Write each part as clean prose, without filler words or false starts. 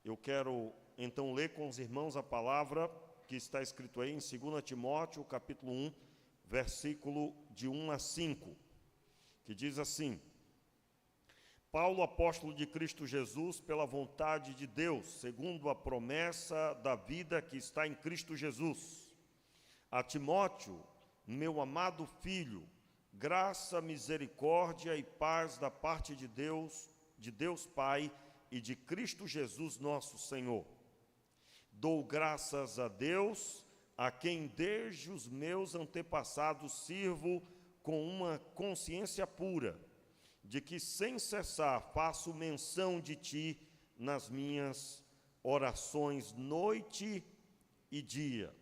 Eu quero então ler com os irmãos a palavra que está escrito aí em 2 Timóteo, capítulo 1, versículo de 1 a 5, que diz assim: Paulo, apóstolo de Cristo Jesus, pela vontade de Deus, segundo a promessa da vida que está em Cristo Jesus. A Timóteo, meu amado filho, graça, misericórdia e paz da parte de Deus Pai e de Cristo Jesus nosso Senhor. Dou graças a Deus, a quem desde os meus antepassados sirvo com uma consciência pura, de que sem cessar faço menção de ti nas minhas orações noite e dia.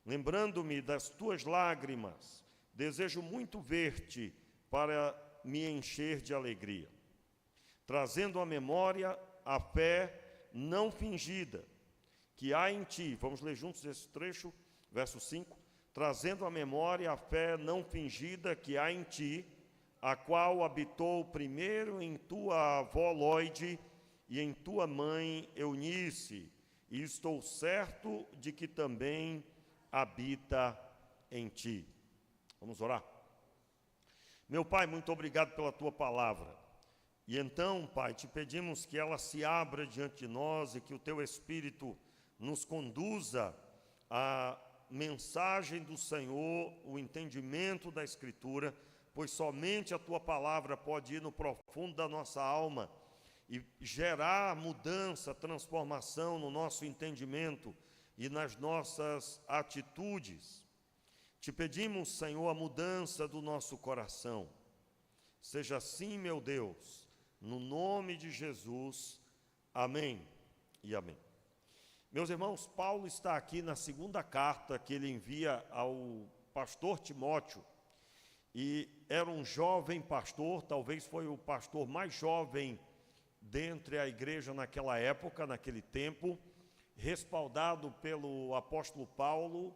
Lembrando-me das tuas lágrimas, desejo muito ver-te para me encher de alegria, trazendo à memória a fé não fingida que há em ti. Vamos ler juntos esse trecho, verso 5. Trazendo à memória a fé não fingida que há em ti, a qual habitou primeiro em tua avó Lóide e em tua mãe Eunice, e estou certo de que também habita em ti. Vamos orar? Meu Pai, muito obrigado pela tua palavra. E então, Pai, te pedimos que ela se abra diante de nós e que o teu Espírito nos conduza à mensagem do Senhor, o entendimento da Escritura, pois somente a tua palavra pode ir no profundo da nossa alma e gerar mudança, transformação no nosso entendimento e nas nossas atitudes. Te pedimos, Senhor, a mudança do nosso coração. Seja assim, meu Deus, no nome de Jesus. Amém e amém. Meus irmãos, Paulo está aqui na segunda carta que ele envia ao pastor Timóteo, e era um jovem pastor, talvez foi o pastor mais jovem dentre a igreja naquela época, naquele tempo, respaldado pelo apóstolo Paulo.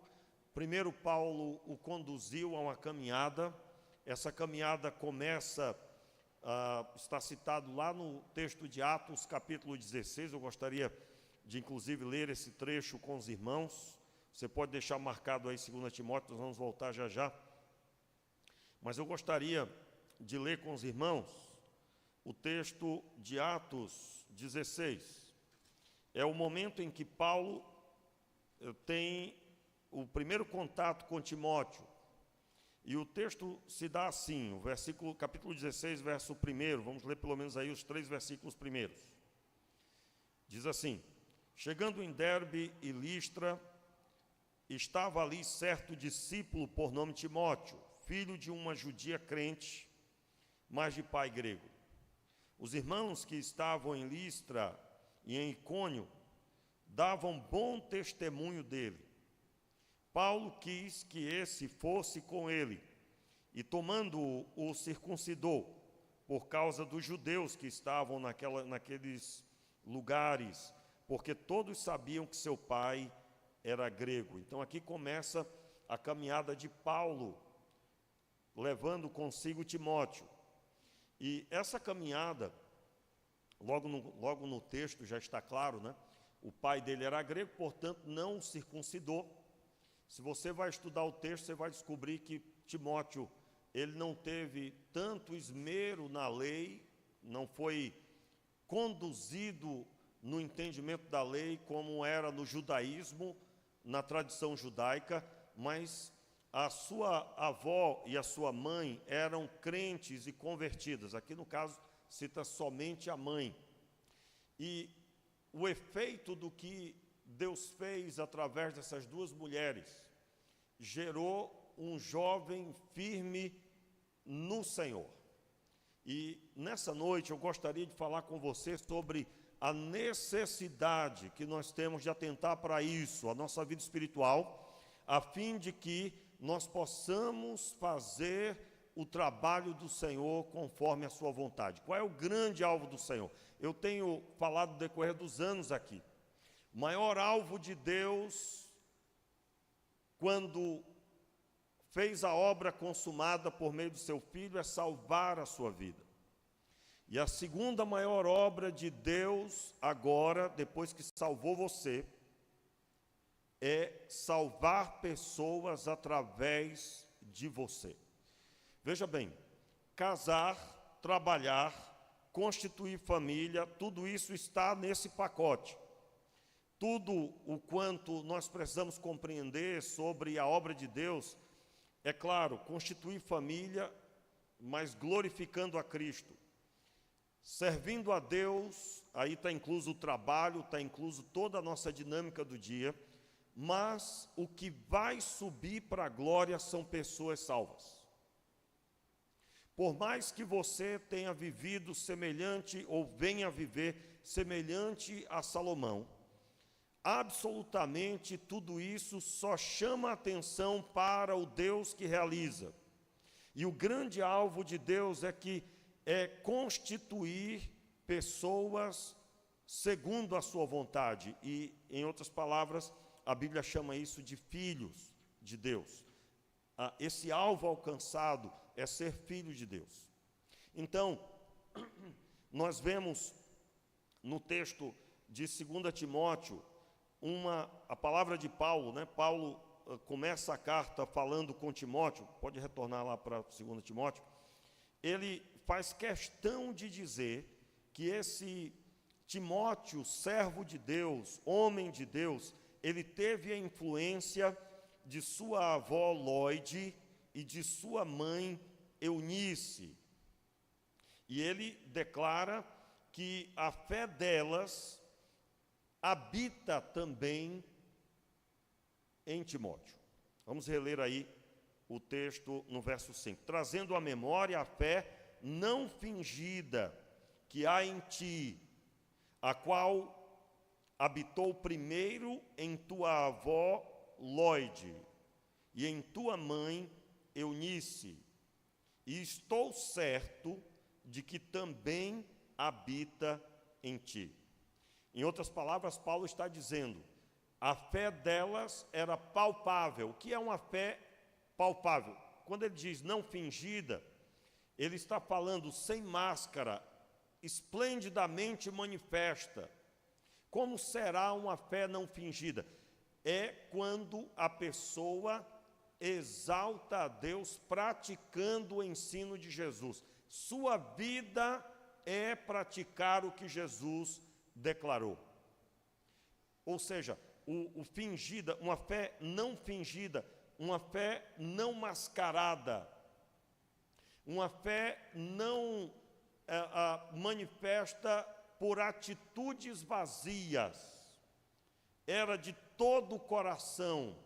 Primeiro Paulo o conduziu a uma caminhada. Essa caminhada começa, está citado lá no texto de Atos, capítulo 16, eu gostaria de inclusive ler esse trecho com os irmãos. Você pode deixar marcado aí 2 Timóteo, nós vamos voltar já já. Mas eu gostaria de ler com os irmãos o texto de Atos 16. É o momento em que Paulo tem o primeiro contato com Timóteo. E o texto se dá assim, o versículo, capítulo 16, verso 1, vamos ler pelo menos aí os 3 versículos primeiros. Diz assim: chegando em Derbe e Listra, estava ali certo discípulo por nome Timóteo, filho de uma judia crente, mas de pai grego. Os irmãos que estavam em Listra e em Icônio davam bom testemunho dele. Paulo quis que esse fosse com ele, e tomando-o, o circuncidou, por causa dos judeus que estavam naqueles lugares, porque todos sabiam que seu pai era grego. Então aqui começa a caminhada de Paulo, levando consigo Timóteo. E essa caminhada, logo no texto já está claro, né? O pai dele era grego, portanto não o circuncidou. Se você vai estudar o texto, você vai descobrir que Timóteo, ele não teve tanto esmero na lei, não foi conduzido no entendimento da lei como era no judaísmo, na tradição judaica, mas a sua avó e a sua mãe eram crentes e convertidas. Aqui no caso cita somente a mãe. E o efeito do que Deus fez através dessas duas mulheres gerou um jovem firme no Senhor. E nessa noite eu gostaria de falar com você sobre a necessidade que nós temos de atentar para isso, a nossa vida espiritual, a fim de que nós possamos fazer o trabalho do Senhor conforme a sua vontade. Qual é o grande alvo do Senhor? Eu tenho falado no decorrer dos anos aqui. O maior alvo de Deus, quando fez a obra consumada por meio do seu Filho, é salvar a sua vida. E a segunda maior obra de Deus agora, depois que salvou você, é salvar pessoas através de você. Veja bem, casar, trabalhar, constituir família, tudo isso está nesse pacote. Tudo o quanto nós precisamos compreender sobre a obra de Deus, é claro, constituir família, mas glorificando a Cristo. Servindo a Deus, aí está incluso o trabalho, está incluso toda a nossa dinâmica do dia, mas o que vai subir para a glória são pessoas salvas. Por mais que você tenha vivido semelhante, ou venha viver semelhante a Salomão, absolutamente tudo isso só chama a atenção para o Deus que realiza. E o grande alvo de Deus é constituir pessoas segundo a sua vontade. E, em outras palavras, a Bíblia chama isso de filhos de Deus. Esse alvo alcançado é ser filho de Deus. Então, nós vemos no texto de 2 Timóteo, a palavra de Paulo, né? Paulo começa a carta falando com Timóteo, pode retornar lá para 2 Timóteo, ele faz questão de dizer que esse Timóteo, servo de Deus, homem de Deus, ele teve a influência de sua avó Lóide e de sua mãe Eunice. E ele declara que a fé delas habita também em Timóteo. Vamos reler aí o texto no verso 5. Trazendo à memória a fé não fingida que há em ti, a qual habitou primeiro em tua avó Lóide e em tua mãe Eunice, e estou certo de que também habita em ti. Em outras palavras, Paulo está dizendo, a fé delas era palpável. O que é uma fé palpável? Quando ele diz não fingida, ele está falando sem máscara, esplendidamente manifesta. Como será uma fé não fingida? É quando a pessoa exalta a Deus praticando o ensino de Jesus. Sua vida é praticar o que Jesus declarou. Ou seja, uma fé não fingida, uma fé não mascarada, uma fé não manifesta por atitudes vazias, era de todo o coração.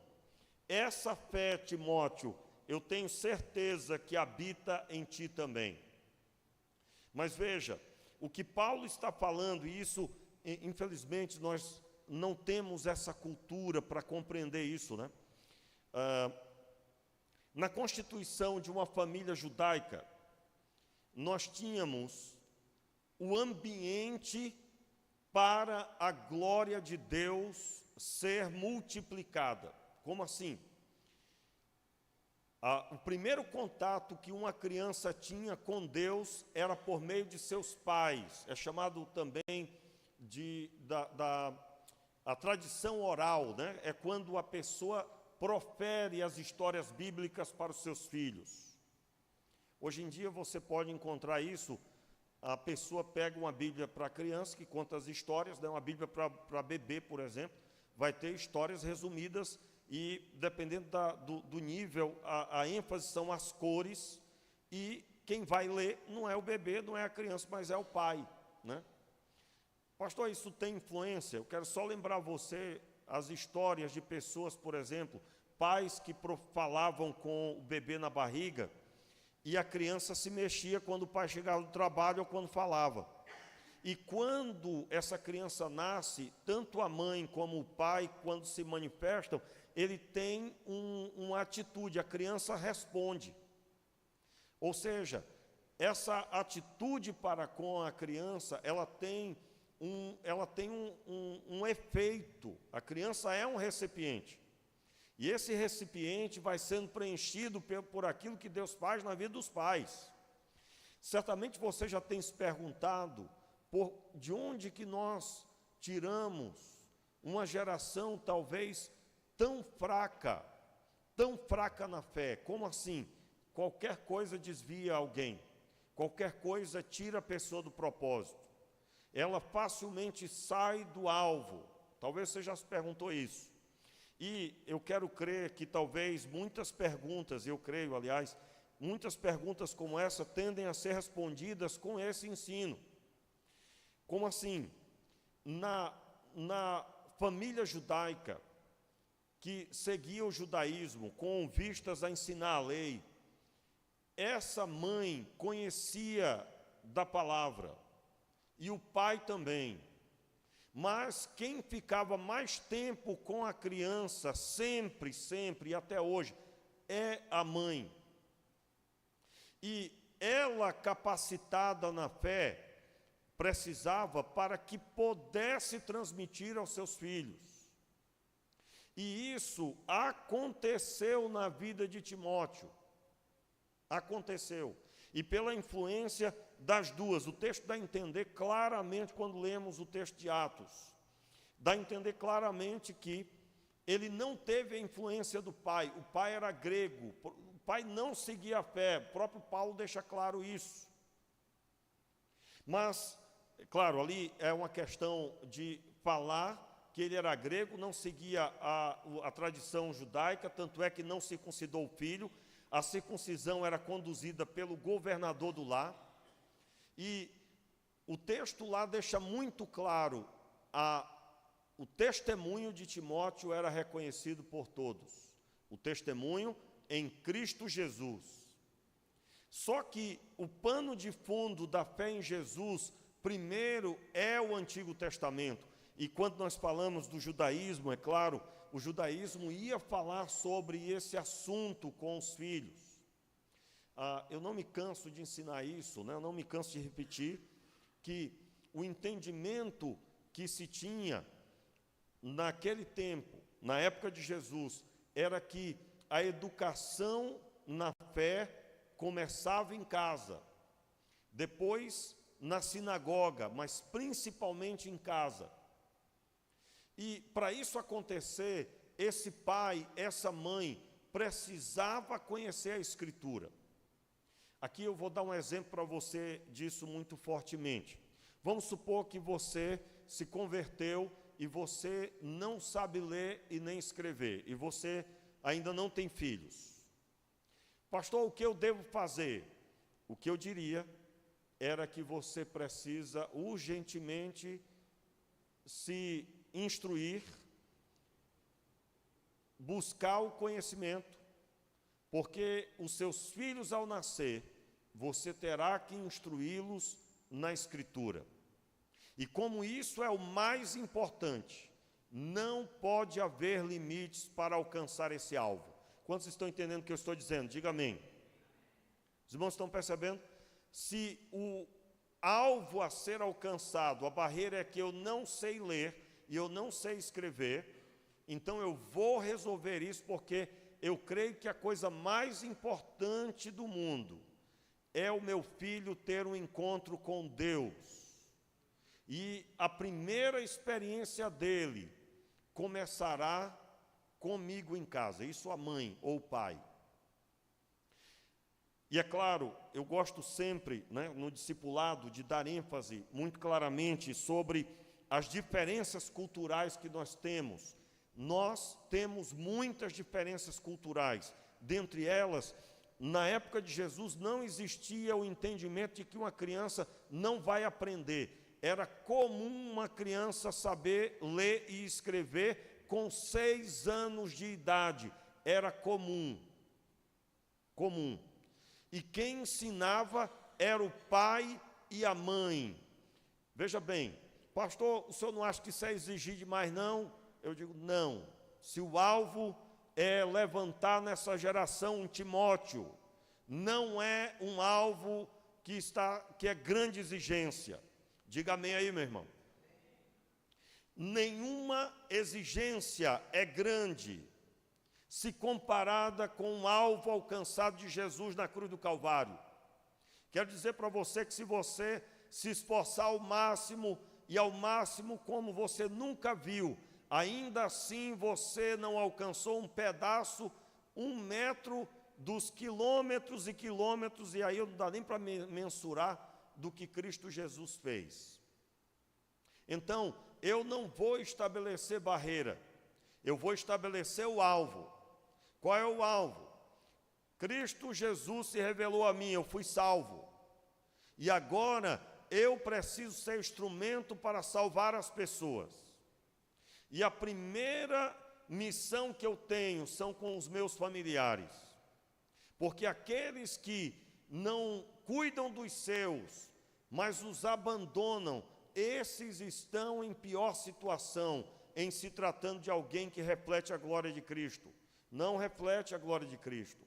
Essa fé, Timóteo, eu tenho certeza que habita em ti também. Mas veja, o que Paulo está falando, e isso, infelizmente, nós não temos essa cultura para compreender isso, né? Na constituição de uma família judaica, nós tínhamos o ambiente para a glória de Deus ser multiplicada. Como assim? O primeiro contato que uma criança tinha com Deus era por meio de seus pais. É chamado também a tradição oral, né? É quando a pessoa profere as histórias bíblicas para os seus filhos. Hoje em dia você pode encontrar isso, a pessoa pega uma Bíblia para criança que conta as histórias, né? Uma Bíblia para bebê, por exemplo, vai ter histórias resumidas e, dependendo do nível, a ênfase são as cores, e quem vai ler não é o bebê, não é a criança, mas é o pai, né? Pastor, isso tem influência? Eu quero só lembrar você as histórias de pessoas, por exemplo, pais que falavam com o bebê na barriga, e a criança se mexia quando o pai chegava do trabalho ou quando falava. E quando essa criança nasce, tanto a mãe como o pai, quando se manifestam, ele tem uma atitude, a criança responde. Ou seja, essa atitude para com a criança, ela tem um efeito. A criança é um recipiente. E esse recipiente vai sendo preenchido por aquilo que Deus faz na vida dos pais. Certamente você já tem se perguntado de onde que nós tiramos uma geração talvez tão fraca na fé. Como assim? Qualquer coisa desvia alguém, qualquer coisa tira a pessoa do propósito. Ela facilmente sai do alvo. Talvez você já se perguntou isso. E eu quero crer que talvez muitas perguntas, eu creio, aliás, muitas perguntas como essa tendem a ser respondidas com esse ensino. Como assim? Na família judaica, que seguia o judaísmo com vistas a ensinar a lei, essa mãe conhecia da palavra, e o pai também. Mas quem ficava mais tempo com a criança, sempre, e até hoje, é a mãe. E ela, capacitada na fé, precisava para que pudesse transmitir aos seus filhos. E isso aconteceu na vida de Timóteo. Aconteceu. E pela influência das duas, o texto dá a entender claramente, quando lemos o texto de Atos, dá a entender claramente que ele não teve a influência do pai. O pai era grego, o pai não seguia a fé, o próprio Paulo deixa claro isso. Mas, claro, ali é uma questão de falar que ele era grego, não seguia a tradição judaica, tanto é que não circuncidou o filho. A circuncisão era conduzida pelo governador do lar. E o texto lá deixa muito claro, o testemunho de Timóteo era reconhecido por todos. O testemunho em Cristo Jesus. Só que o pano de fundo da fé em Jesus, primeiro, é o Antigo Testamento. E quando nós falamos do judaísmo, é claro, o judaísmo ia falar sobre esse assunto com os filhos. Eu não me canso de ensinar isso, né? Eu não me canso de repetir que o entendimento que se tinha naquele tempo, na época de Jesus, era que a educação na fé começava em casa, depois na sinagoga, mas principalmente em casa. E para isso acontecer, esse pai, essa mãe, precisava conhecer a Escritura. Aqui eu vou dar um exemplo para você disso muito fortemente. Vamos supor que você se converteu e você não sabe ler e nem escrever, e você ainda não tem filhos. Pastor, o que eu devo fazer? O que eu diria era que você precisa urgentemente se instruir, buscar o conhecimento, porque os seus filhos, ao nascer, você terá que instruí-los na Escritura. E como isso é o mais importante, não pode haver limites para alcançar esse alvo. Quantos estão entendendo o que eu estou dizendo? Diga amém. Os irmãos estão percebendo? Se o alvo a ser alcançado, a barreira é que eu não sei ler e eu não sei escrever, então eu vou resolver isso, porque eu creio que a coisa mais importante do mundo é o meu filho ter um encontro com Deus. E a primeira experiência dele começará comigo em casa, isso a mãe ou o pai. E é claro, eu gosto sempre, no discipulado, de dar ênfase muito claramente sobre as diferenças culturais que nós temos. Nós temos muitas diferenças culturais. Dentre elas, na época de Jesus não existia o entendimento de que uma criança não vai aprender. Era comum uma criança saber ler e escrever com 6 anos de idade. Era comum. Comum. E quem ensinava era o pai e a mãe. Veja bem, pastor, o senhor não acha que isso é exigir demais, não? Eu digo, não. Se o alvo é levantar nessa geração um Timóteo, não é um alvo que é grande exigência. Diga amém aí, meu irmão. Nenhuma exigência é grande se comparada com o alvo alcançado de Jesus na cruz do Calvário. Quero dizer para você que se você se esforçar ao máximo, e ao máximo como você nunca viu, ainda assim você não alcançou um pedaço, 1 metro dos quilômetros e quilômetros, e aí não dá nem para mensurar do que Cristo Jesus fez. Então, eu não vou estabelecer barreira, eu vou estabelecer o alvo. Qual é o alvo? Cristo Jesus se revelou a mim, eu fui salvo. E agora eu preciso ser instrumento para salvar as pessoas. E a primeira missão que eu tenho são com os meus familiares. Porque aqueles que não cuidam dos seus, mas os abandonam, esses estão em pior situação, em se tratando de alguém que reflete a glória de Cristo. Não reflete a glória de Cristo.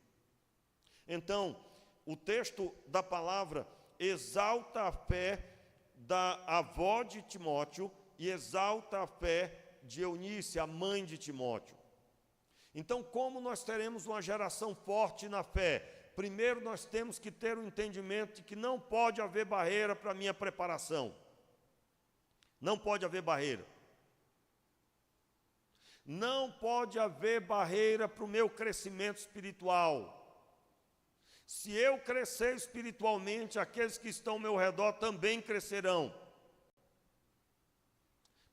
Então, o texto da palavra exalta a fé da avó de Timóteo e exalta a fé de Eunice, a mãe de Timóteo. Então, como nós teremos uma geração forte na fé? Primeiro, nós temos que ter o entendimento de que não pode haver barreira para a minha preparação. Não pode haver barreira. Não pode haver barreira para o meu crescimento espiritual. Se eu crescer espiritualmente, aqueles que estão ao meu redor também crescerão.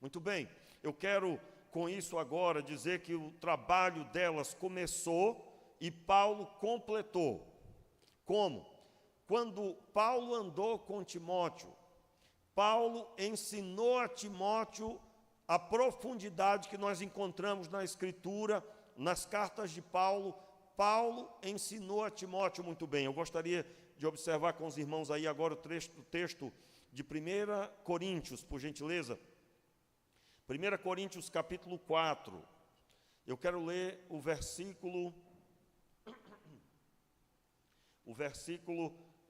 Muito bem, eu quero com isso agora dizer que o trabalho delas começou e Paulo completou. Como? Quando Paulo andou com Timóteo, Paulo ensinou a Timóteo a profundidade que nós encontramos na Escritura, nas cartas de Paulo. Paulo ensinou a Timóteo muito bem. Eu gostaria de observar com os irmãos aí agora o texto de 1 Coríntios, por gentileza. 1 Coríntios capítulo 4. Eu quero ler o versículo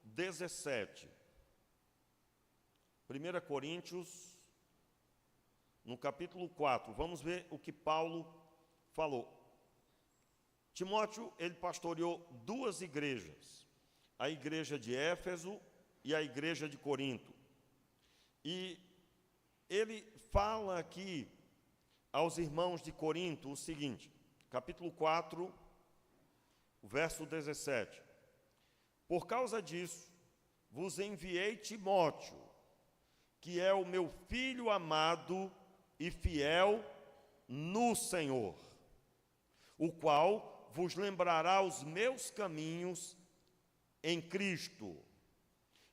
17. 1 Coríntios, no capítulo 4. Vamos ver o que Paulo falou. Timóteo, ele pastoreou 2 igrejas, a igreja de Éfeso e a igreja de Corinto. E ele fala aqui aos irmãos de Corinto o seguinte, capítulo 4, verso 17. Por causa disso, vos enviei Timóteo, que é o meu filho amado e fiel no Senhor, o qual vos lembrará os meus caminhos em Cristo,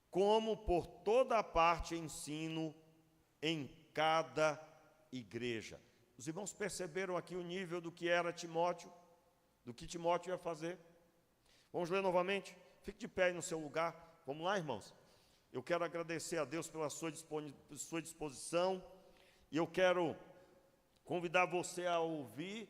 como por toda a parte ensino em cada igreja. Os irmãos perceberam aqui o nível do que era Timóteo, do que Timóteo ia fazer? Vamos ler novamente? Fique de pé aí no seu lugar. Vamos lá, irmãos? Eu quero agradecer a Deus pela sua disposição e eu quero convidar você a ouvir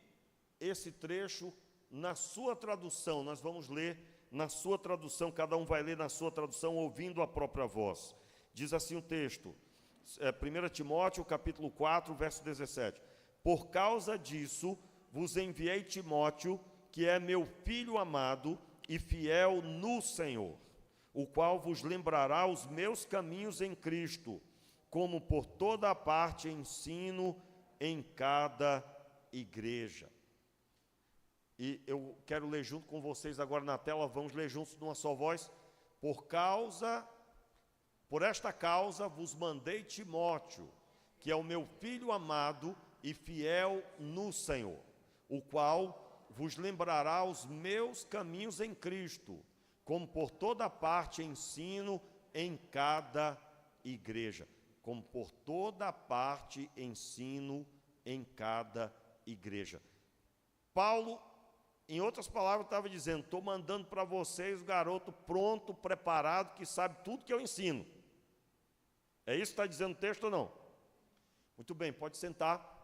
esse trecho na sua tradução. Nós vamos ler na sua tradução, cada um vai ler na sua tradução, ouvindo a própria voz. Diz assim o texto, 1 Timóteo, capítulo 4, verso 17. Por causa disso, vos enviei Timóteo, que é meu filho amado e fiel no Senhor, o qual vos lembrará os meus caminhos em Cristo, como por toda a parte ensino em cada igreja. E eu quero ler junto com vocês agora na tela, vamos ler juntos numa só voz. Por esta causa vos mandei Timóteo, que é o meu filho amado e fiel no Senhor, o qual vos lembrará os meus caminhos em Cristo, como por toda parte ensino em cada igreja. Como por toda parte ensino em cada igreja. Paulo, em outras palavras, estava dizendo, estou mandando para vocês o garoto pronto, preparado, que sabe tudo que eu ensino. É isso que está dizendo o texto ou não? Muito bem, pode sentar.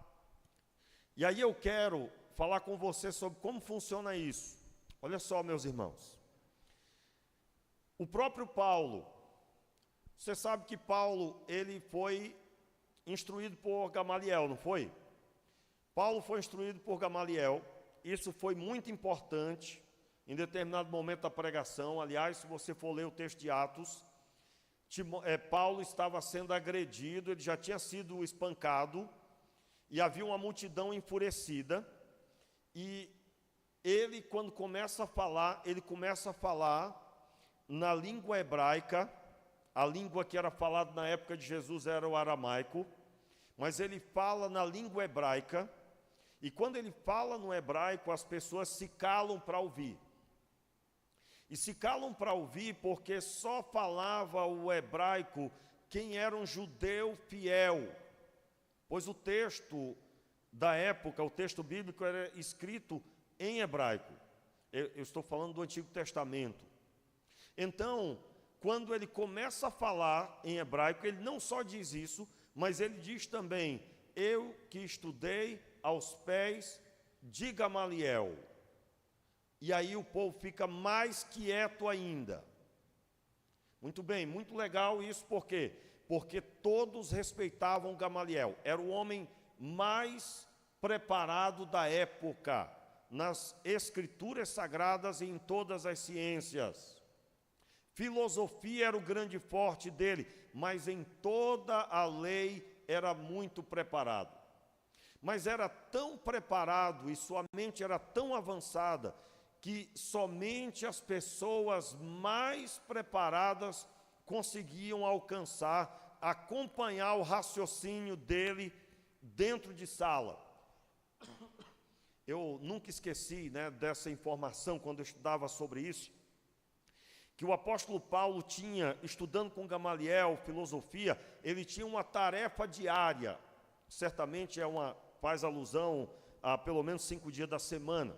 E aí eu quero falar com você sobre como funciona isso. Olha só, meus irmãos. O próprio Paulo, você sabe que Paulo, ele foi instruído por Gamaliel, não foi? Paulo foi instruído por Gamaliel. Isso foi muito importante em determinado momento da pregação. Aliás, se você for ler o texto de Atos, Paulo estava sendo agredido, ele já tinha sido espancado, e havia uma multidão enfurecida, e ele, quando começa a falar, ele começa a falar na língua hebraica. A língua que era falada na época de Jesus era o aramaico, mas ele fala na língua hebraica, e quando ele fala no hebraico, as pessoas se calam para ouvir. E se calam para ouvir porque só falava o hebraico quem era um judeu fiel, pois o texto da época, o texto bíblico, era escrito em hebraico. Eu estou falando do Antigo Testamento. Então, quando ele começa a falar em hebraico, ele não só diz isso, mas ele diz também: eu que estudei aos pés de Gamaliel. E aí o povo fica mais quieto ainda. Muito bem, muito legal isso, por quê? Porque todos respeitavam Gamaliel. Era o homem mais preparado da época, nas escrituras sagradas e em todas as ciências. Filosofia era o grande forte dele, mas em toda a lei era muito preparado. Mas era tão preparado e sua mente era tão avançada que somente as pessoas mais preparadas conseguiam alcançar, acompanhar o raciocínio dele dentro de sala. Eu nunca esqueci, dessa informação quando eu estudava sobre isso, que o apóstolo Paulo tinha, estudando com Gamaliel, filosofia, ele tinha uma tarefa diária, certamente faz alusão a pelo menos 5 dias da semana,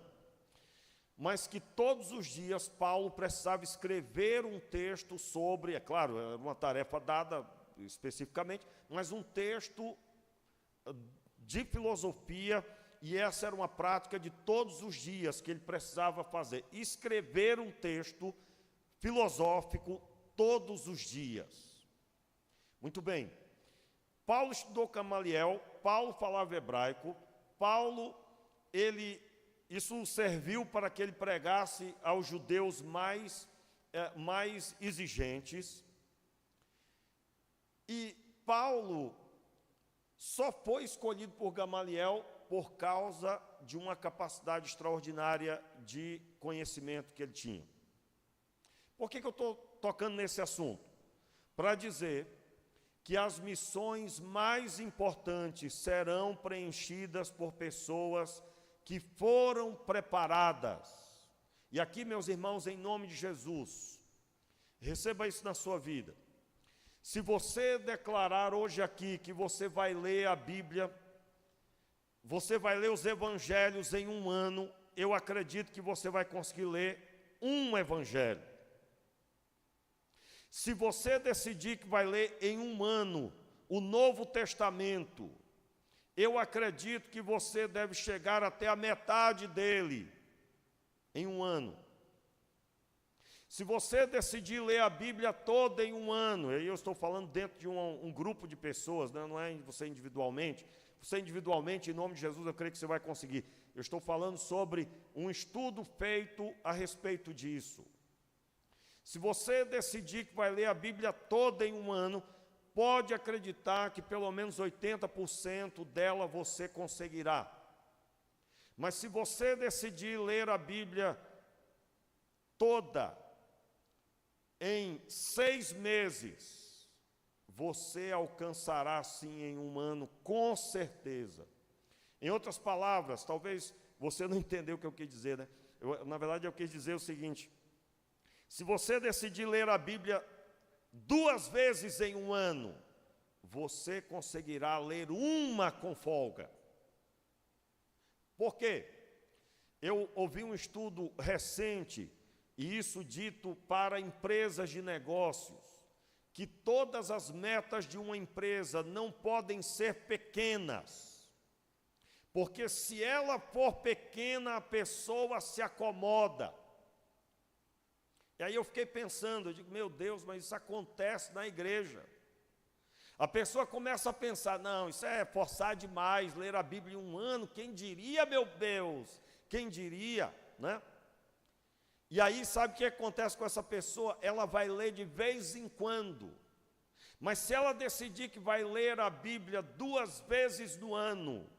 mas que todos os dias Paulo precisava escrever um texto sobre, é claro, era uma tarefa dada especificamente, mas um texto de filosofia, e essa era uma prática de todos os dias que ele precisava fazer, escrever um texto filosófico todos os dias. Muito bem, Paulo estudou Gamaliel, Paulo falava hebraico, isso serviu para que ele pregasse aos judeus mais exigentes, e Paulo só foi escolhido por Gamaliel por causa de uma capacidade extraordinária de conhecimento que ele tinha. Por que eu estou tocando nesse assunto? Para dizer que as missões mais importantes serão preenchidas por pessoas que foram preparadas. E aqui, meus irmãos, em nome de Jesus, receba isso na sua vida. Se você declarar hoje aqui que você vai ler a Bíblia, você vai ler os evangelhos em 1 ano, eu acredito que você vai conseguir ler um evangelho. Se você decidir que vai ler em 1 ano o Novo Testamento, eu acredito que você deve chegar até a metade dele em 1 ano. Se você decidir ler a Bíblia toda em 1 ano, aí eu estou falando dentro de um grupo de pessoas, não é você individualmente. Você individualmente, em nome de Jesus, eu creio que você vai conseguir. Eu estou falando sobre um estudo feito a respeito disso. Se você decidir que vai ler a Bíblia toda em 1 ano, pode acreditar que pelo menos 80% dela você conseguirá. Mas se você decidir ler a Bíblia toda em 6 meses, você alcançará sim em 1 ano, com certeza. Em outras palavras, talvez você não entendeu o que eu quis dizer, na verdade eu quis dizer o seguinte: se você decidir ler a Bíblia 2 vezes em 1 ano, você conseguirá ler uma com folga. Por quê? Eu ouvi um estudo recente, e isso dito para empresas de negócios, que todas as metas de uma empresa não podem ser pequenas, porque se ela for pequena, a pessoa se acomoda. E aí eu fiquei pensando, eu digo, meu Deus, mas isso acontece na igreja. A pessoa começa a pensar, não, isso é forçar demais, ler a Bíblia em 1 ano, quem diria, meu Deus, quem diria, né? E aí, sabe o que acontece com essa pessoa? Ela vai ler de vez em quando, Mas se ela decidir que vai ler a Bíblia 2 vezes no ano,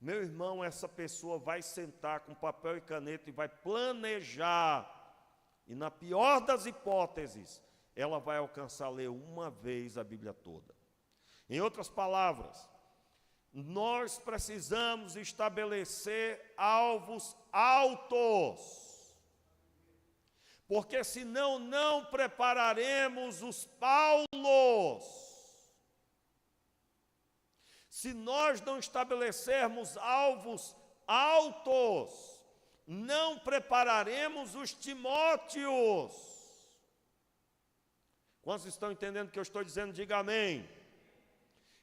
meu irmão, essa pessoa vai sentar com papel e caneta e vai planejar. E na pior das hipóteses, ela vai alcançar a ler uma vez a Bíblia toda. Em outras palavras, nós precisamos estabelecer alvos altos. Porque senão não prepararemos os Paulos. Se nós não estabelecermos alvos altos, não prepararemos os Timóteos. Quantos estão entendendo o que eu estou dizendo? Diga amém.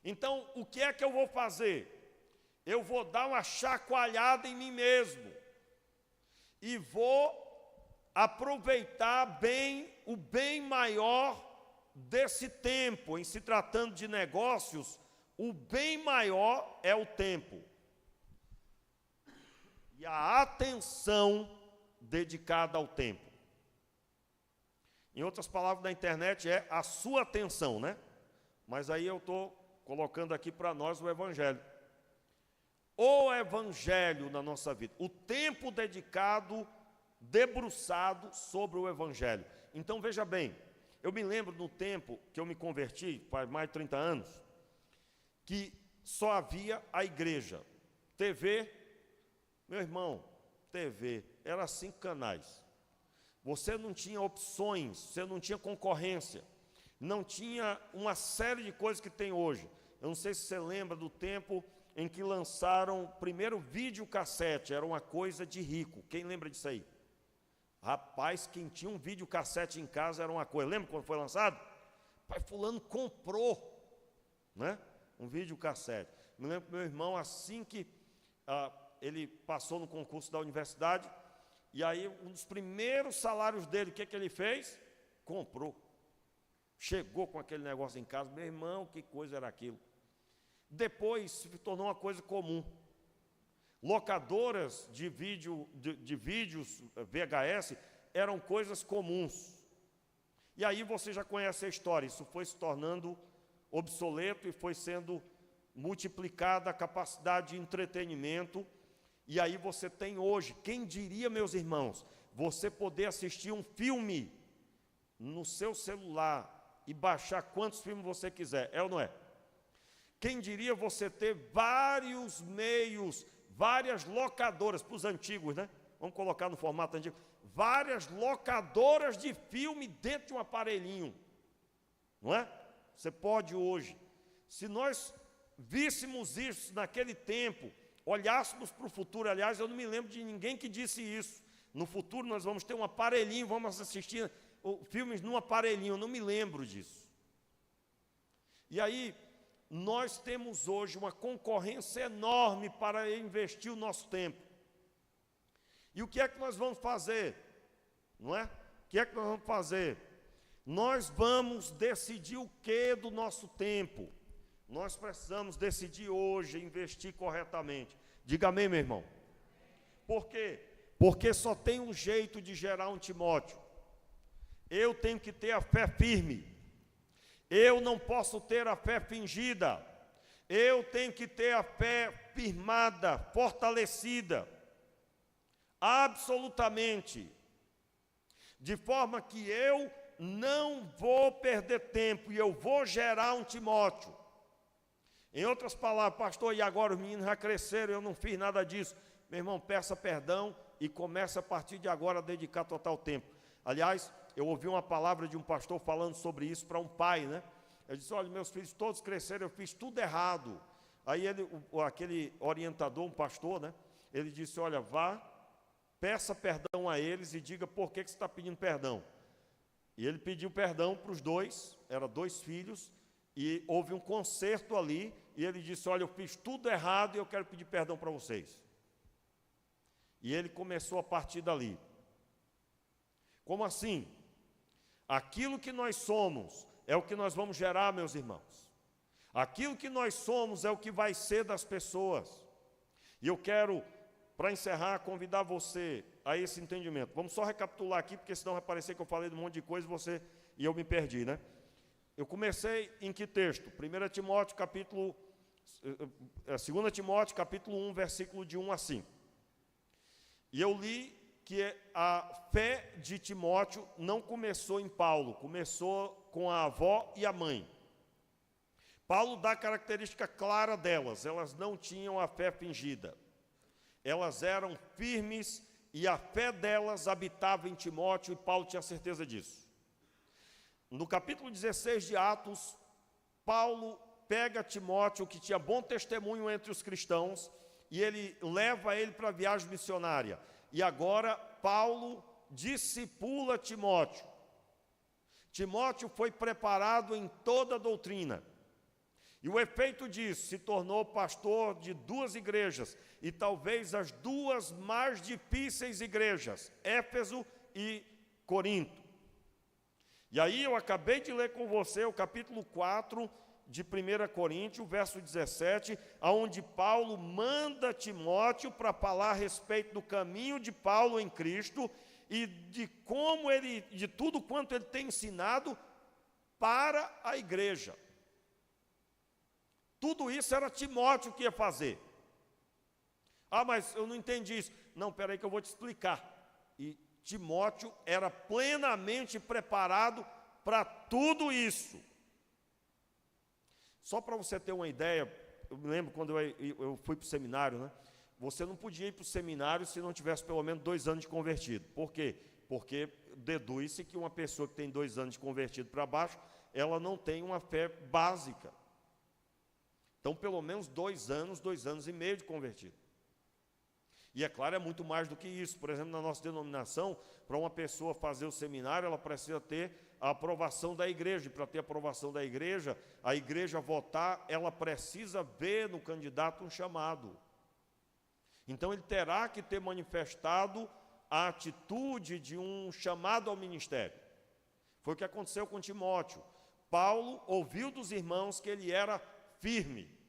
Então, o que é que eu vou fazer? Eu vou dar uma chacoalhada em mim mesmo. E vou aproveitar bem o bem maior desse tempo. Em se tratando de negócios, o bem maior é o tempo. E a atenção dedicada ao tempo. Em outras palavras, na internet é a sua atenção, né? Mas aí eu estou colocando aqui para nós o Evangelho. O Evangelho na nossa vida. O tempo dedicado, debruçado sobre o Evangelho. Então veja bem, eu me lembro no tempo que eu me converti, faz mais de 30 anos, que só havia a igreja. TV, meu irmão, TV, era 5 canais. Você não tinha opções, você não tinha concorrência, não tinha uma série de coisas que tem hoje. Eu não sei se você lembra do tempo em que lançaram o primeiro videocassete, era uma coisa de rico. Quem lembra disso aí? Rapaz, quem tinha um videocassete em casa era uma coisa. Lembra quando foi lançado? Pai fulano comprou, né? Um videocassete. Me lembro que meu irmão, assim que ele passou no concurso da universidade, e aí um dos primeiros salários dele, o que ele fez? Comprou. Chegou com aquele negócio em casa. Meu irmão, que coisa era aquilo? Depois se tornou uma coisa comum. Locadoras de vídeos VHS eram coisas comuns. E aí você já conhece a história. Isso foi se tornando obsoleto e foi sendo multiplicada a capacidade de entretenimento. E aí você tem hoje, quem diria, meus irmãos, você poder assistir um filme no seu celular e baixar quantos filmes você quiser, é ou não é? Quem diria você ter vários meios, várias locadoras, para os antigos, né? Vamos colocar no formato antigo, várias locadoras de filme dentro de um aparelhinho, não é? Você pode hoje, se nós víssemos isso naquele tempo, olhássemos para o futuro, aliás, eu não me lembro de ninguém que disse isso, no futuro nós vamos ter um aparelhinho, vamos assistir filmes num aparelhinho, eu não me lembro disso. E aí, nós temos hoje uma concorrência enorme para investir o nosso tempo. E o que é que nós vamos fazer? Não é? O que é que nós vamos fazer? Nós vamos decidir o que do nosso tempo? Nós precisamos decidir hoje, investir corretamente. Diga amém, meu irmão. Por quê? Porque só tem um jeito de gerar um Timóteo. Eu tenho que ter a fé firme. Eu não posso ter a fé fingida. Eu tenho que ter a fé firmada, fortalecida. Absolutamente. De forma que eu não vou perder tempo e eu vou gerar um Timóteo. Em outras palavras, pastor, e agora os meninos já cresceram, eu não fiz nada disso. Meu irmão, peça perdão e comece a partir de agora a dedicar total tempo. Aliás, eu ouvi uma palavra de um pastor falando sobre isso para um pai, né? Ele disse, olha, meus filhos todos cresceram, eu fiz tudo errado. Aí aquele orientador, um pastor, né? Ele disse, olha, vá, peça perdão a eles e diga por que você está pedindo perdão. E ele pediu perdão para os dois, eram 2 filhos, e houve um concerto ali, e ele disse, olha, eu fiz tudo errado e eu quero pedir perdão para vocês. E ele começou a partir dali. Como assim? Aquilo que nós somos é o que nós vamos gerar, meus irmãos. Aquilo que nós somos é o que vai ser das pessoas. E eu quero, para encerrar, convidar você a esse entendimento. Vamos só recapitular aqui, porque senão vai parecer que eu falei de um monte de coisa e eu me perdi, né? Eu comecei em que texto? 2 Timóteo, capítulo 1, versículo de 1 a 5. E eu li que a fé de Timóteo não começou em Paulo, começou com a avó e a mãe. Paulo dá característica clara delas, elas não tinham a fé fingida. Elas eram firmes e a fé delas habitava em Timóteo, e Paulo tinha certeza disso. No capítulo 16 de Atos, Paulo pega Timóteo, que tinha bom testemunho entre os cristãos, e ele leva ele para a viagem missionária. E agora Paulo discipula Timóteo. Timóteo foi preparado em toda a doutrina. E o efeito disso, se tornou pastor de 2 igrejas, e talvez as 2 mais difíceis igrejas, Éfeso e Corinto. E aí eu acabei de ler com você o capítulo 4 de 1 Coríntios, verso 17, onde Paulo manda Timóteo para falar a respeito do caminho de Paulo em Cristo e de como ele, de tudo quanto ele tem ensinado para a igreja. Tudo isso era Timóteo que ia fazer. Ah, mas eu não entendi isso. Não, espera aí que eu vou te explicar. E Timóteo era plenamente preparado para tudo isso. Só para você ter uma ideia, eu me lembro quando eu fui para o seminário, né? Você não podia ir para o seminário se não tivesse pelo menos 2 anos de convertido. Por quê? Porque deduz-se que uma pessoa que tem 2 anos de convertido para baixo, ela não tem uma fé básica. Então, pelo menos 2 anos e meio de convertido. E é claro, é muito mais do que isso. Por exemplo, na nossa denominação, para uma pessoa fazer o seminário, ela precisa ter a aprovação da igreja. E para ter a aprovação da igreja, a igreja votar, ela precisa ver no candidato um chamado. Então, ele terá que ter manifestado a atitude de um chamado ao ministério. Foi o que aconteceu com Timóteo. Paulo ouviu dos irmãos que ele era firme.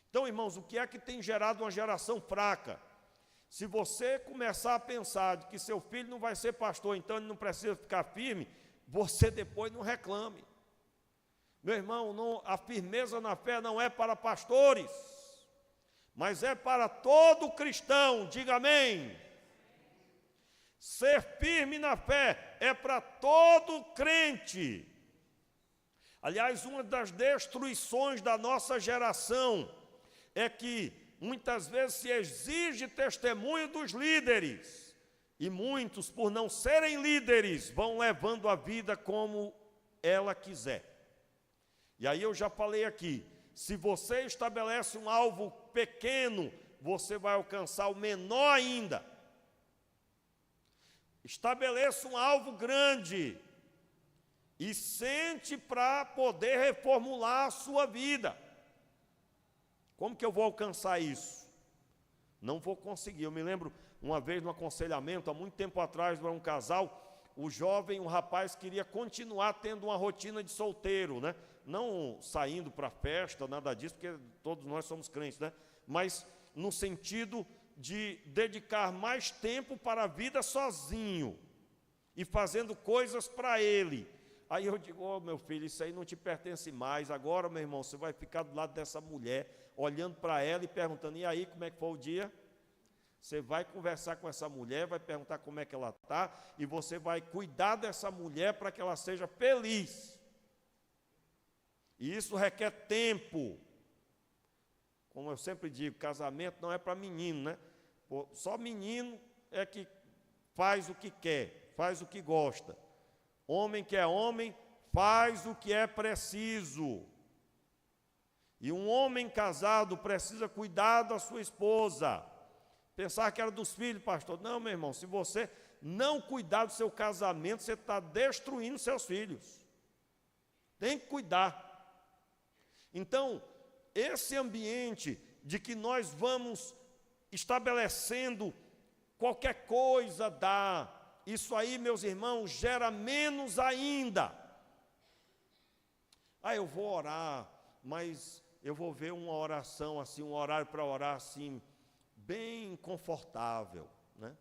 Então, irmãos, o que é que tem gerado uma geração fraca? Se você começar a pensar de que seu filho não vai ser pastor, então ele não precisa ficar firme, você depois não reclame. Meu irmão, a firmeza na fé não é para pastores, mas é para todo cristão, diga amém. Ser firme na fé é para todo crente. Aliás, uma das destruições da nossa geração é que muitas vezes se exige testemunho dos líderes, e muitos, por não serem líderes, vão levando a vida como ela quiser. E aí eu já falei aqui, se você estabelece um alvo pequeno, você vai alcançar o menor ainda. Estabeleça um alvo grande e sente para poder reformular a sua vida. Como que eu vou alcançar isso? Não vou conseguir. Eu me lembro uma vez no aconselhamento, há muito tempo atrás, para um casal, o rapaz queria continuar tendo uma rotina de solteiro, né? Não saindo para festa, nada disso, porque todos nós somos crentes, né? Mas no sentido de dedicar mais tempo para a vida sozinho e fazendo coisas para ele. Aí eu digo, meu filho, isso aí não te pertence mais. Agora, meu irmão, você vai ficar do lado dessa mulher, olhando para ela e perguntando, e aí, como é que foi o dia? Você vai conversar com essa mulher, vai perguntar como é que ela está, e você vai cuidar dessa mulher para que ela seja feliz. E isso requer tempo. Como eu sempre digo, casamento não é para menino, né? Só menino é que faz o que quer, faz o que gosta. Homem que é homem, faz o que é preciso. E um homem casado precisa cuidar da sua esposa. Pensar que era dos filhos, pastor. Não, meu irmão, se você não cuidar do seu casamento, você está destruindo seus filhos. Tem que cuidar. Então, esse ambiente de que nós vamos estabelecendo qualquer coisa dá, isso aí, meus irmãos, gera menos ainda. Eu vou orar, mas eu vou ver uma oração assim, um horário para orar assim, bem confortável, né?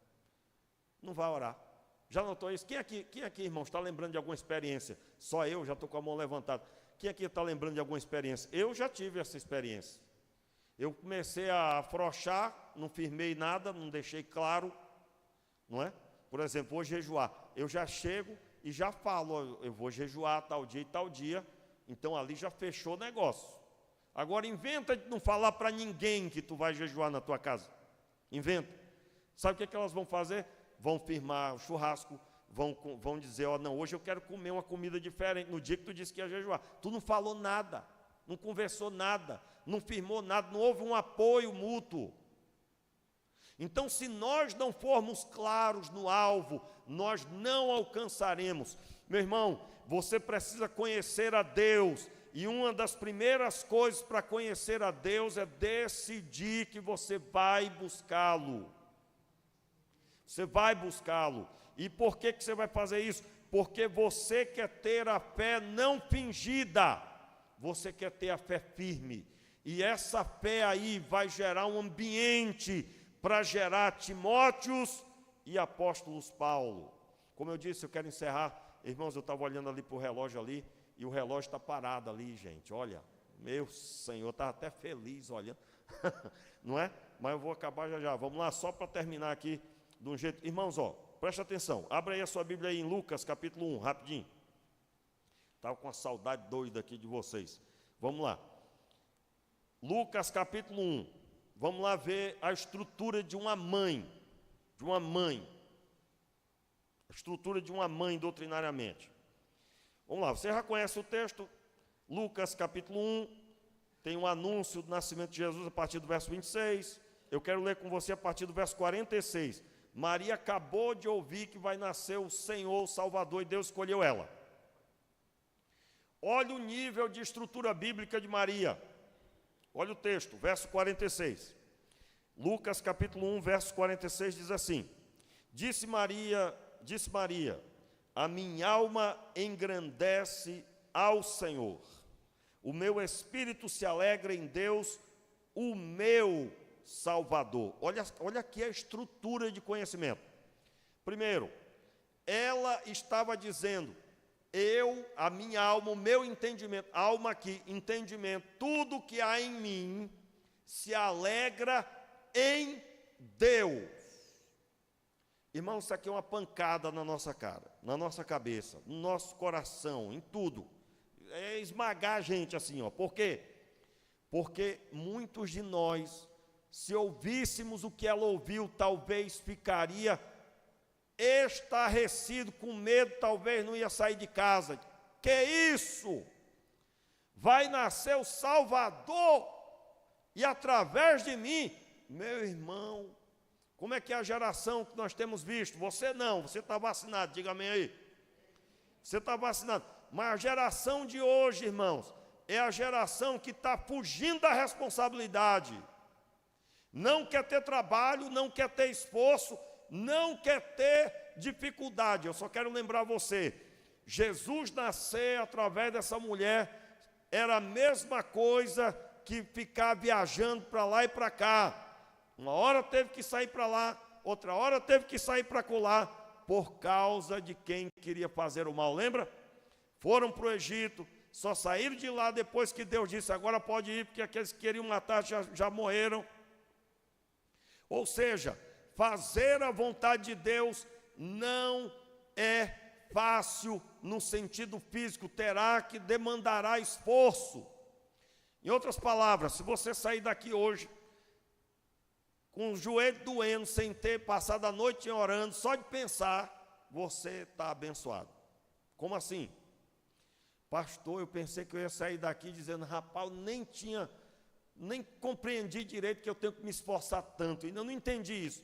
Não vai orar. Já notou isso? Quem aqui, irmão, está lembrando de alguma experiência? Só eu, já estou com a mão levantada. Quem aqui está lembrando de alguma experiência? Eu já tive essa experiência. Eu comecei a afrouxar, não firmei nada, não deixei claro, não é? Por exemplo, vou jejuar. Eu já chego e já falo, eu vou jejuar tal dia e tal dia, então ali já fechou o negócio. Agora inventa de não falar para ninguém que tu vai jejuar na tua casa. Inventa. Sabe o que elas vão fazer? Vão firmar o churrasco, vão dizer, ó, não, hoje eu quero comer uma comida diferente, no dia que tu disse que ia jejuar. Tu não falou nada, não conversou nada, não firmou nada, não houve um apoio mútuo. Então, se nós não formos claros no alvo, nós não alcançaremos. Meu irmão, você precisa conhecer a Deus, e uma das primeiras coisas para conhecer a Deus é decidir que você vai buscá-lo. Você vai buscá-lo. E por que você vai fazer isso? Porque você quer ter a fé não fingida, você quer ter a fé firme. E essa fé aí vai gerar um ambiente para gerar Timóteos e apóstolos Paulo. Como eu disse, eu quero encerrar. Irmãos, eu estava olhando ali para o relógio ali, e o relógio está parado ali, gente. Olha, meu Senhor, estava até feliz olhando. Não é? Mas eu vou acabar já já. Vamos lá, só para terminar aqui de um jeito. Irmãos, ó, preste atenção. Abra aí a sua Bíblia aí em Lucas, capítulo 1, rapidinho. Estava com uma saudade doida aqui de vocês. Vamos lá. Lucas, capítulo 1. Vamos lá ver a estrutura de uma mãe. De uma mãe. A estrutura de uma mãe doutrinariamente. Vamos lá, você já conhece o texto? Lucas, capítulo 1. Tem um anúncio do nascimento de Jesus a partir do verso 26. Eu quero ler com você a partir do verso 46. Maria acabou de ouvir que vai nascer o Senhor, o Salvador, e Deus escolheu ela. Olha o nível de estrutura bíblica de Maria. Olha o texto, verso 46. Lucas capítulo 1, verso 46 diz assim: Disse Maria, a minha alma engrandece ao Senhor. O meu espírito se alegra em Deus, o meu Salvador. Olha aqui a estrutura de conhecimento. Primeiro, ela estava dizendo, a minha alma, o meu entendimento, alma aqui, entendimento, tudo que há em mim se alegra em Deus. Irmão, isso aqui é uma pancada na nossa cara, na nossa cabeça, no nosso coração, em tudo. É esmagar a gente assim, ó. Por quê? Porque muitos de nós, se ouvíssemos o que ela ouviu, talvez ficaria estarrecido, com medo, talvez não ia sair de casa. Que isso? Vai nascer o Salvador, e através de mim, meu irmão, como é que é a geração que nós temos visto? Você não, você está vacinado, diga amém aí. Você está vacinado, mas a geração de hoje, irmãos, é a geração que está fugindo da responsabilidade. Não quer ter trabalho, não quer ter esforço, não quer ter dificuldade. Eu só quero lembrar você, Jesus nascer através dessa mulher era a mesma coisa que ficar viajando para lá e para cá. Uma hora teve que sair para lá, outra hora teve que sair para colar, por causa de quem queria fazer o mal. Lembra? Foram para o Egito, só saíram de lá depois que Deus disse, agora pode ir, porque aqueles que queriam matar já morreram. Ou seja, fazer a vontade de Deus não é fácil no sentido físico, demandará esforço. Em outras palavras, se você sair daqui hoje com o joelho doendo, sem ter passado a noite orando, só de pensar, você está abençoado. Como assim? Pastor, eu pensei que eu ia sair daqui dizendo, rapaz, eu nem compreendi direito que eu tenho que me esforçar tanto, ainda não entendi isso.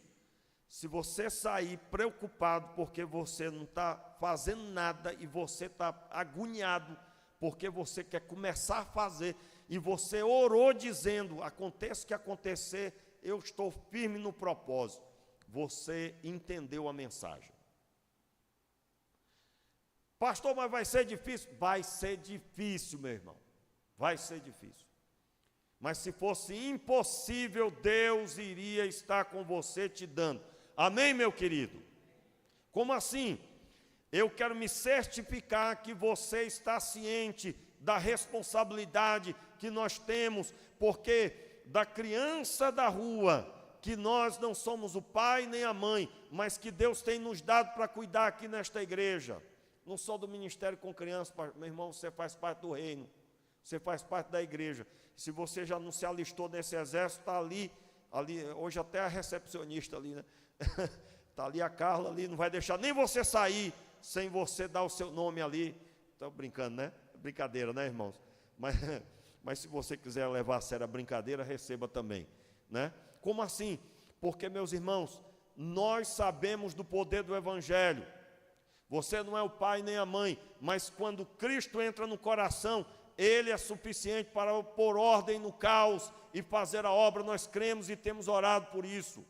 Se você sair preocupado porque você não está fazendo nada e você está agoniado porque você quer começar a fazer e você orou dizendo, aconteça o que acontecer, eu estou firme no propósito, você entendeu a mensagem. Pastor, mas vai ser difícil? Vai ser difícil, meu irmão, vai ser difícil. Mas se fosse impossível, Deus iria estar com você te dando. Amém, meu querido? Como assim? Eu quero me certificar que você está ciente da responsabilidade que nós temos, porque da criança da rua, que nós não somos o pai nem a mãe, mas que Deus tem nos dado para cuidar aqui nesta igreja. Não só do ministério com crianças, meu irmão, você faz parte do reino, você faz parte da igreja. Se você já não se alistou nesse exército, está ali, hoje até a recepcionista ali, né? Está ali a Carla ali, não vai deixar nem você sair sem você dar o seu nome ali. Estou brincando, né? Brincadeira, né, irmãos? Mas se você quiser levar a sério a brincadeira, receba também, né? Como assim? Porque, meus irmãos, nós sabemos do poder do Evangelho. Você não é o pai nem a mãe, mas quando Cristo entra no coração, Ele é suficiente para pôr ordem no caos e fazer a obra. Nós cremos e temos orado por isso.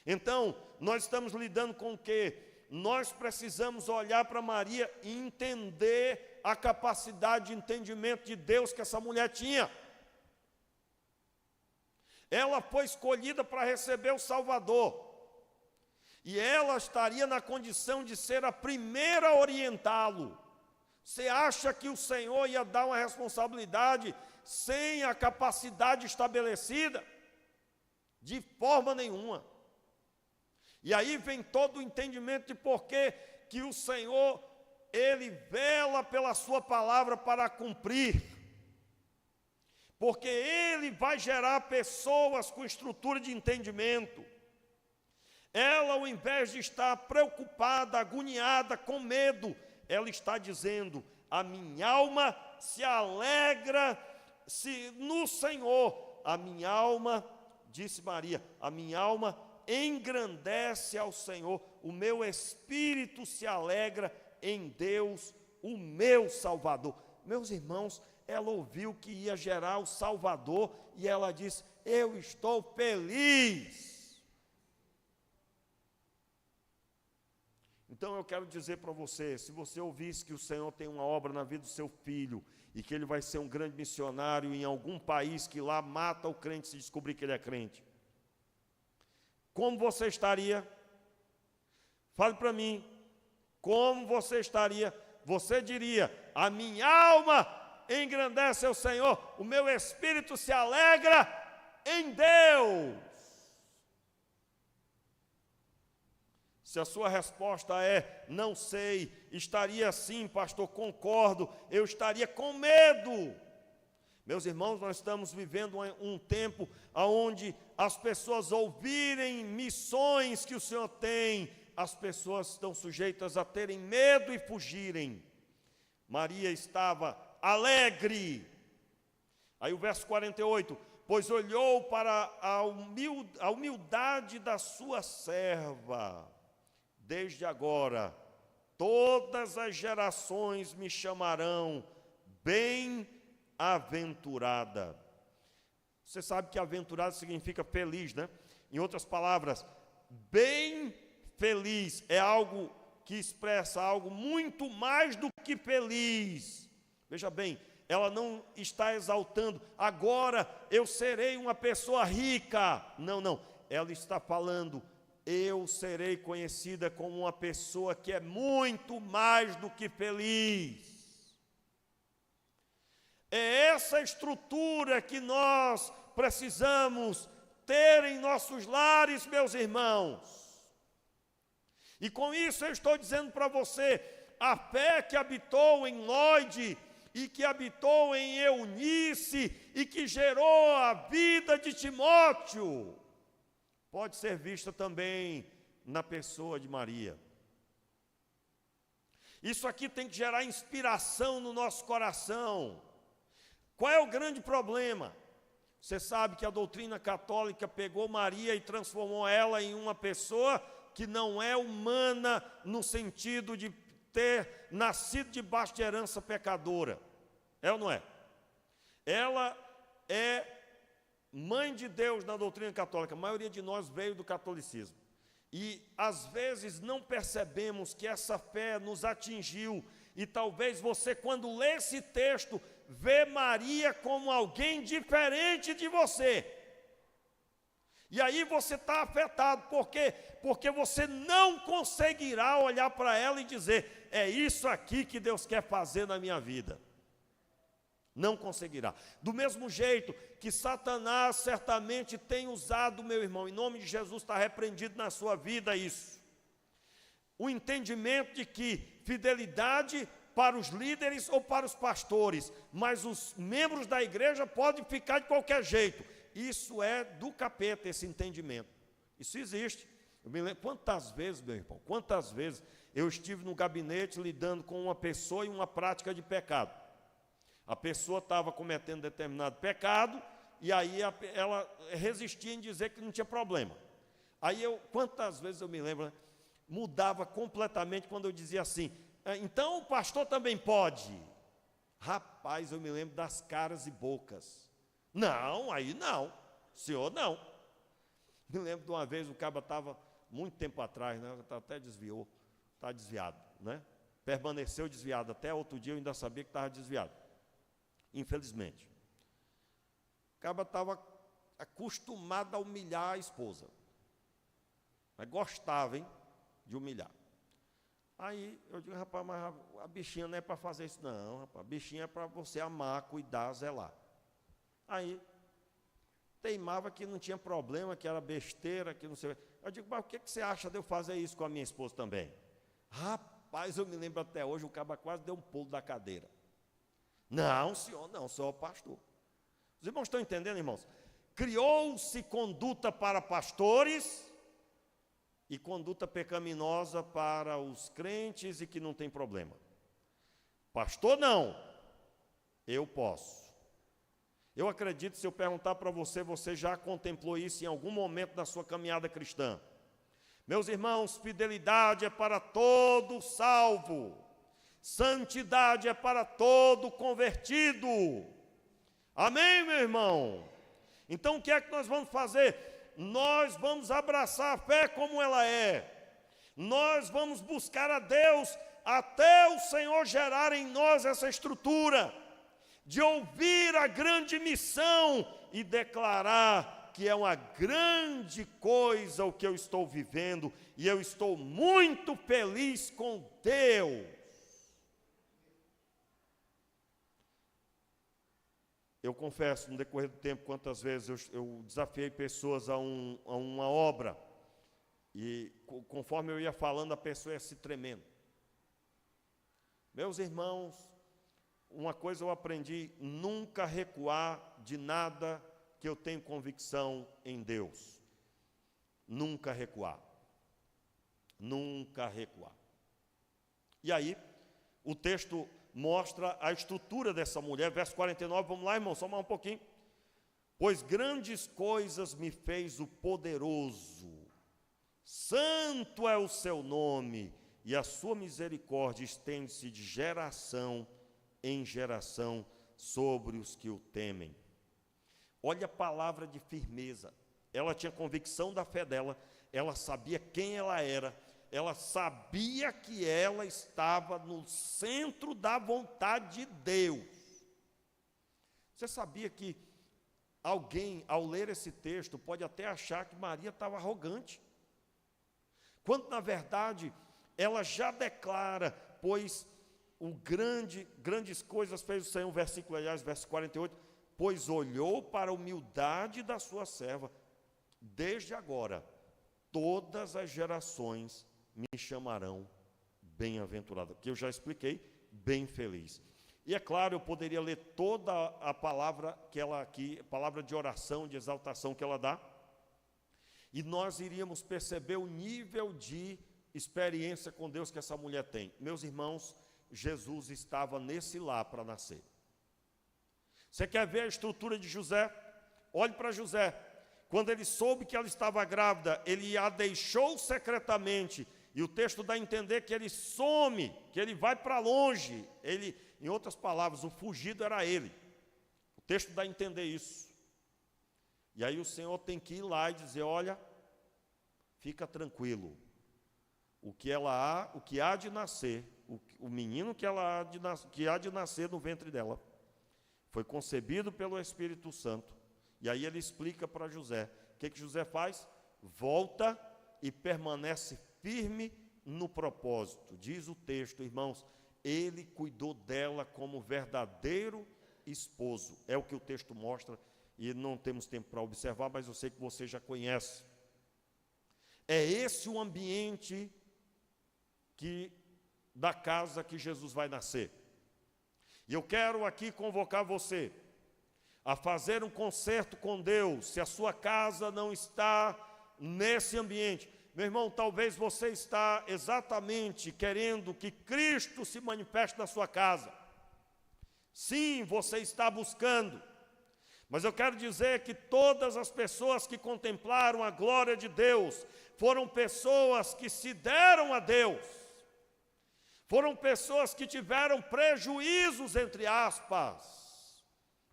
Então, nós estamos lidando com o quê? Nós precisamos olhar para Maria e entender a capacidade de entendimento de Deus que essa mulher tinha. Ela foi escolhida para receber o Salvador. E ela estaria na condição de ser a primeira a orientá-lo. Você acha que o Senhor ia dar uma responsabilidade sem a capacidade estabelecida? De forma nenhuma. E aí vem todo o entendimento de por que o Senhor, Ele vela pela sua palavra para cumprir. Porque Ele vai gerar pessoas com estrutura de entendimento. Ela, ao invés de estar preocupada, agoniada, com medo, ela está dizendo: a minha alma se alegra no Senhor. A minha alma, disse Maria, a minha alma engrandece ao Senhor. O meu espírito se alegra em Deus, o meu Salvador. Meus irmãos, ela ouviu que ia gerar o Salvador e ela disse: eu estou feliz. Então eu quero dizer para você, se você ouvisse que o Senhor tem uma obra na vida do seu filho e que ele vai ser um grande missionário em algum país que lá mata o crente se descobrir que ele é crente, como você estaria? Fale para mim, como você estaria? Você diria: a minha alma engrandece ao Senhor, o meu espírito se alegra em Deus. Se a sua resposta é: não sei, estaria sim, pastor, concordo, eu estaria com medo. Meus irmãos, nós estamos vivendo um tempo onde as pessoas ouvirem missões que o Senhor tem, as pessoas estão sujeitas a terem medo e fugirem. Maria estava alegre. Aí o verso 48, pois olhou para a humildade da sua serva. Desde agora, todas as gerações me chamarão bem-aventurada. Você sabe que aventurada significa feliz, né? Em outras palavras, bem feliz é algo que expressa algo muito mais do que feliz. Veja bem, ela não está exaltando: agora eu serei uma pessoa rica. Não, não. Ela está falando: eu serei conhecida como uma pessoa que é muito mais do que feliz. É essa estrutura que nós precisamos ter em nossos lares, meus irmãos. E com isso eu estou dizendo para você, a fé que habitou em Lloyd e que habitou em Eunice e que gerou a vida de Timóteo, pode ser vista também na pessoa de Maria. Isso aqui tem que gerar inspiração no nosso coração. Qual é o grande problema? Você sabe que a doutrina católica pegou Maria e transformou ela em uma pessoa que não é humana no sentido de ter nascido debaixo de herança pecadora. É ou não é? Ela é mãe de Deus na doutrina católica. A maioria de nós veio do catolicismo. E às vezes não percebemos que essa fé nos atingiu. E talvez você, quando lê esse texto, vê Maria como alguém diferente de você. E aí você está afetado, por quê? Porque você não conseguirá olhar para ela e dizer, é isso aqui que Deus quer fazer na minha vida. Não conseguirá. Do mesmo jeito que Satanás certamente tem usado, meu irmão, em nome de Jesus está repreendido na sua vida isso. O entendimento de que fidelidade para os líderes ou para os pastores, mas os membros da igreja podem ficar de qualquer jeito. Isso é do capeta, esse entendimento. Isso existe. Eu me lembro quantas vezes, meu irmão, quantas vezes eu estive no gabinete lidando com uma pessoa e uma prática de pecado. A pessoa estava cometendo determinado pecado e aí ela resistia em dizer que não tinha problema. Aí quantas vezes eu me lembro, né, mudava completamente quando eu dizia assim, então o pastor também pode. Rapaz, eu me lembro das caras e bocas. Não, aí não, senhor não. Me lembro de uma vez, o caba estava, muito tempo atrás, né, até desviou, está desviado, né? Permaneceu desviado, até outro dia eu ainda sabia que estava desviado. Infelizmente. O caba estava acostumado a humilhar a esposa. Mas gostava, hein, de humilhar. Aí eu digo, rapaz, mas a bichinha não é para fazer isso, não, rapaz. A bichinha é para você amar, cuidar, zelar. Aí, teimava que não tinha problema, que era besteira, que não sei. Eu digo, mas o que você acha de eu fazer isso com a minha esposa também? Rapaz, eu me lembro até hoje, o caba quase deu um pulo da cadeira. Não, senhor, não, senhor é o pastor. Os irmãos estão entendendo, irmãos? Criou-se conduta para pastores e conduta pecaminosa para os crentes e que não tem problema. Pastor, não, eu posso. Eu acredito, se eu perguntar para você, você já contemplou isso em algum momento da sua caminhada cristã. Meus irmãos, fidelidade é para todo salvo. Santidade é para todo convertido. Amém, meu irmão? Então, o que é que nós vamos fazer? Nós vamos abraçar a fé como ela é. Nós vamos buscar a Deus até o Senhor gerar em nós essa estrutura de ouvir a grande missão e declarar que é uma grande coisa o que eu estou vivendo e eu estou muito feliz com Deus. Eu confesso, no decorrer do tempo, quantas vezes eu desafiei pessoas a uma obra e conforme eu ia falando, a pessoa ia se tremendo. Meus irmãos, uma coisa eu aprendi, nunca recuar de nada que eu tenho convicção em Deus. Nunca recuar. Nunca recuar. E aí, o texto mostra a estrutura dessa mulher, verso 49, vamos lá, irmão, só mais um pouquinho. Pois grandes coisas me fez o poderoso, santo é o seu nome, e a sua misericórdia estende-se de geração em geração sobre os que o temem. Olha a palavra de firmeza. Ela tinha convicção da fé dela, ela sabia quem ela era, ela sabia que ela estava no centro da vontade de Deus. Você sabia que alguém, ao ler esse texto, pode até achar que Maria estava arrogante, quando na verdade ela já declara, pois grandes coisas fez o Senhor, versículo, aliás, verso 48, pois olhou para a humildade da sua serva, desde agora, todas as gerações me chamarão bem-aventurada, que eu já expliquei, bem feliz. E é claro, eu poderia ler toda a palavra que ela aqui, palavra de oração, de exaltação que ela dá, e nós iríamos perceber o nível de experiência com Deus que essa mulher tem. Meus irmãos, Jesus estava nesse lar para nascer. Você quer ver a estrutura de José? Olhe para José. Quando ele soube que ela estava grávida, ele a deixou secretamente. E o texto dá a entender que ele some, que ele vai para longe. Ele, em outras palavras, o fugido era ele. O texto dá a entender isso. E aí o Senhor tem que ir lá e dizer, olha, fica tranquilo. O que há de nascer, o menino que há de nascer no ventre dela, foi concebido pelo Espírito Santo. E aí ele explica para José que José faz? Volta e permanece firme no propósito. Diz o texto, irmãos, ele cuidou dela como verdadeiro esposo. É o que o texto mostra, e não temos tempo para observar, mas eu sei que você já conhece. É esse o ambiente da casa que Jesus vai nascer. E eu quero aqui convocar você a fazer um concerto com Deus, se a sua casa não está nesse ambiente. Meu irmão, talvez você está exatamente querendo que Cristo se manifeste na sua casa. Sim, você está buscando. Mas eu quero dizer que todas as pessoas que contemplaram a glória de Deus foram pessoas que se deram a Deus. Foram pessoas que tiveram prejuízos, entre aspas.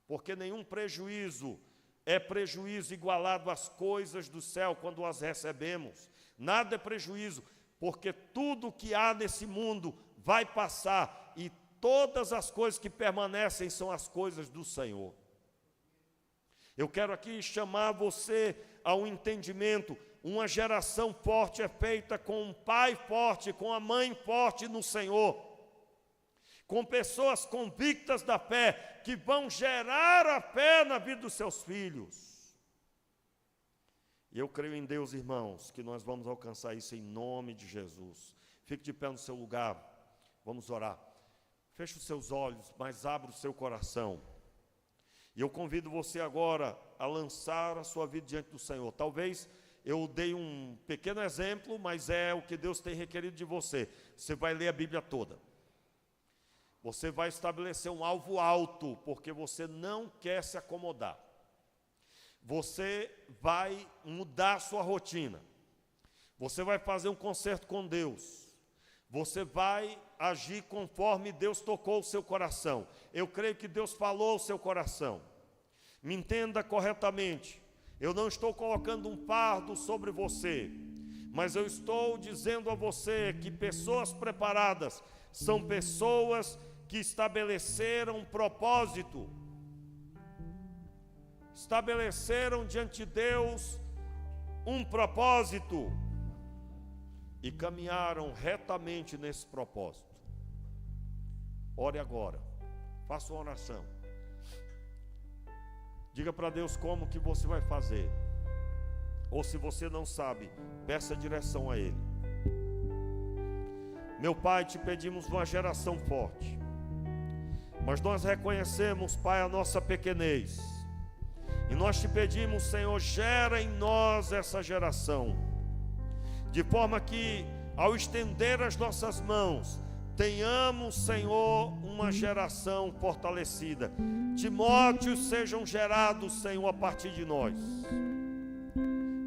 Porque nenhum prejuízo é prejuízo igualado às coisas do céu quando as recebemos. Nada é prejuízo, porque tudo que há nesse mundo vai passar e todas as coisas que permanecem são as coisas do Senhor. Eu quero aqui chamar você ao entendimento. Uma geração forte é feita com um pai forte, com a mãe forte no Senhor, com pessoas convictas da fé, que vão gerar a fé na vida dos seus filhos. E eu creio em Deus, irmãos, que nós vamos alcançar isso em nome de Jesus. Fique de pé no seu lugar, vamos orar. Feche os seus olhos, mas abra o seu coração. E eu convido você agora a lançar a sua vida diante do Senhor. Talvez eu dei um pequeno exemplo, mas é o que Deus tem requerido de você. Você vai ler a Bíblia toda. Você vai estabelecer um alvo alto, porque você não quer se acomodar. Você vai mudar a sua rotina. Você vai fazer um concerto com Deus. Você vai agir conforme Deus tocou o seu coração. Eu creio que Deus falou o seu coração. Me entenda corretamente. Eu não estou colocando um fardo sobre você, mas eu estou dizendo a você que pessoas preparadas são pessoas que estabeleceram um propósito, estabeleceram diante de Deus um propósito e caminharam retamente nesse propósito. Ore agora, faça uma oração. Diga para Deus como que você vai fazer. Ou se você não sabe, peça direção a Ele. Meu Pai, te pedimos uma geração forte. Mas nós reconhecemos, Pai, a nossa pequenez. E nós te pedimos, Senhor, gera em nós essa geração. De forma que, ao estender as nossas mãos, tenhamos, Senhor, uma geração fortalecida. Timóteos sejam gerados, Senhor, a partir de nós.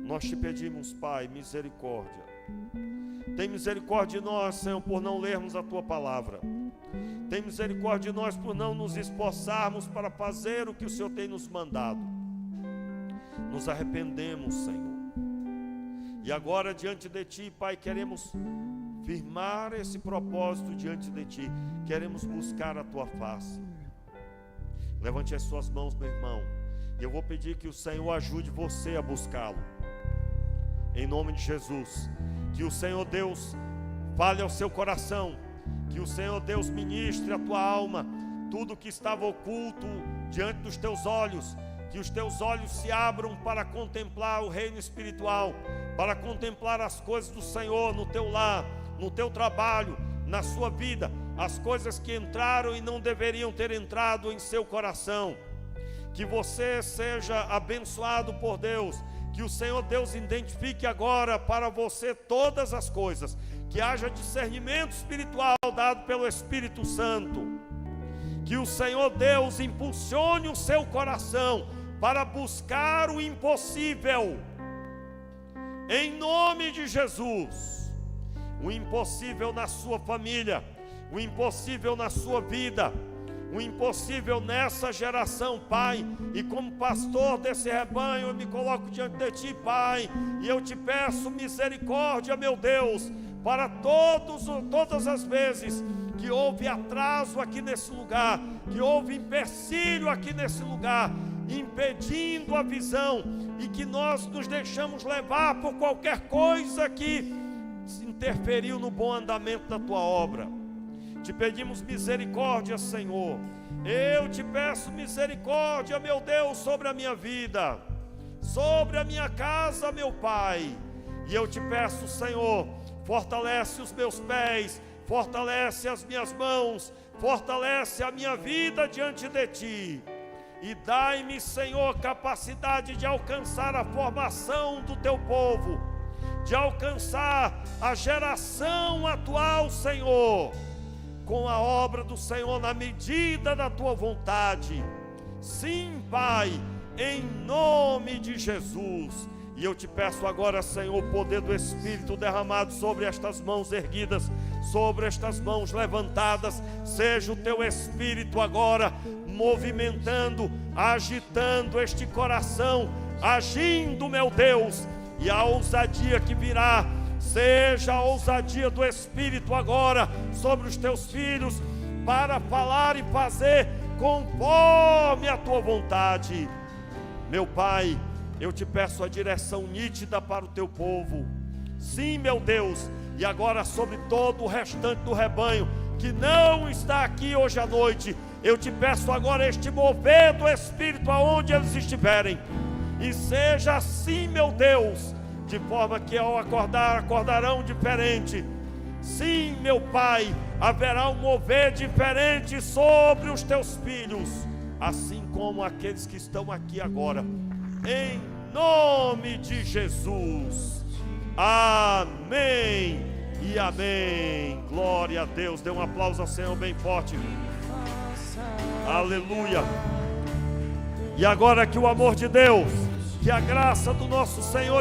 Nós te pedimos, Pai, misericórdia. Tem misericórdia de nós, Senhor, por não lermos a Tua palavra. Tem misericórdia de nós por não nos esforçarmos para fazer o que o Senhor tem nos mandado. Nos arrependemos, Senhor. E agora, diante de Ti, Pai, queremos firmar esse propósito diante de Ti. Queremos buscar a Tua face. Levante as suas mãos, meu irmão. E eu vou pedir que o Senhor ajude você a buscá-lo. Em nome de Jesus. Que o Senhor Deus fale ao seu coração. Que o Senhor Deus ministre a tua alma. Tudo que estava oculto diante dos teus olhos. Que os teus olhos se abram para contemplar o reino espiritual. Para contemplar as coisas do Senhor no teu lar, no teu trabalho, na sua vida. As coisas que entraram e não deveriam ter entrado em seu coração. Que você seja abençoado por Deus. Que o Senhor Deus identifique agora para você todas as coisas. Que haja discernimento espiritual dado pelo Espírito Santo. Que o Senhor Deus impulsione o seu coração para buscar o impossível. Em nome de Jesus. O impossível na sua família. O impossível na sua vida. O impossível nessa geração, Pai. E como pastor desse rebanho, eu me coloco diante de Ti, Pai. E eu te peço misericórdia, meu Deus, para todas as vezes que houve atraso aqui nesse lugar, que houve empecilho aqui nesse lugar. impedindo a visão, e que nós nos deixamos levar por qualquer coisa que interferiu no bom andamento da tua obra. Te pedimos misericórdia, Senhor. Eu te peço misericórdia, meu Deus, sobre a minha vida, sobre a minha casa, meu Pai. E eu te peço, Senhor, fortalece os meus pés, fortalece as minhas mãos, fortalece a minha vida diante de Ti. E dai-me, Senhor, capacidade de alcançar a formação do Teu povo, de alcançar a geração atual, Senhor, com a obra do Senhor na medida da Tua vontade. Sim, Pai, em nome de Jesus. E eu te peço agora, Senhor, o poder do Espírito derramado sobre estas mãos erguidas, sobre estas mãos levantadas. Seja o Teu Espírito agora movimentando, agitando este coração, agindo, meu Deus, e a ousadia que virá, seja a ousadia do Espírito agora sobre os Teus filhos, para falar e fazer conforme a Tua vontade. Meu Pai, eu te peço a direção nítida para o Teu povo. Sim, meu Deus, e agora sobre todo o restante do rebanho que não está aqui hoje à noite, eu te peço agora este mover do Espírito aonde eles estiverem. E seja assim, meu Deus, de forma que ao acordar, acordarão diferente. Sim, meu Pai, haverá um mover diferente sobre os Teus filhos, assim como aqueles que estão aqui agora, em nome de Jesus. Amém e amém. Glória a Deus. Dê um aplauso ao Senhor bem forte. Aleluia. E agora que o amor de Deus, que a graça do nosso Senhor